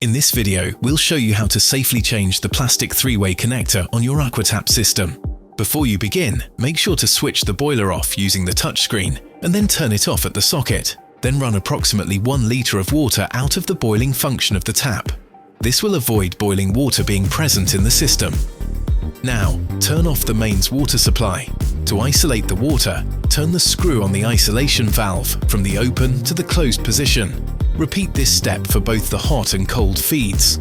In this video, we'll show you how to safely change the plastic three-way connector on your Aquatap system. Before you begin, make sure to switch the boiler off using the touchscreen and then turn it off at the socket. Then run approximately 1 litre of water out of the boiling function of the tap. This will avoid boiling water being present in the system. Now, turn off the mains water supply. To isolate the water, turn the screw on the isolation valve from the open to the closed position. Repeat this step for both the hot and cold feeds.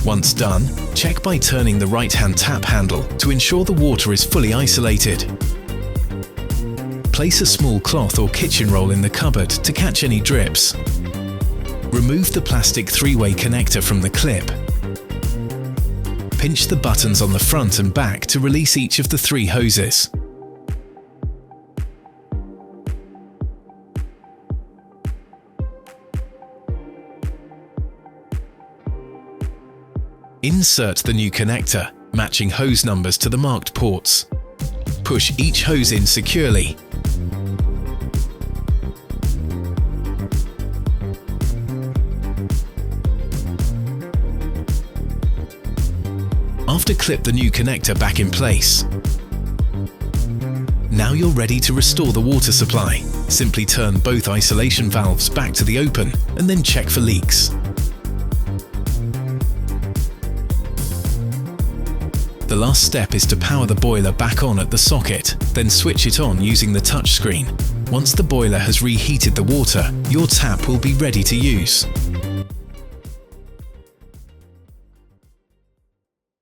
Once done, check by turning the right-hand tap handle to ensure the water is fully isolated. Place a small cloth or kitchen roll in the cupboard to catch any drips. Remove the plastic three-way connector from the clip. Pinch the buttons on the front and back to release each of the 3 hoses. Insert the new connector, matching hose numbers to the marked ports. Push each hose in securely. After, clip the new connector back in place. Now you're ready to restore the water supply. Simply turn both isolation valves back to the open and then check for leaks. The last step is to power the boiler back on at the socket, then switch it on using the touchscreen. Once the boiler has reheated the water, your tap will be ready to use.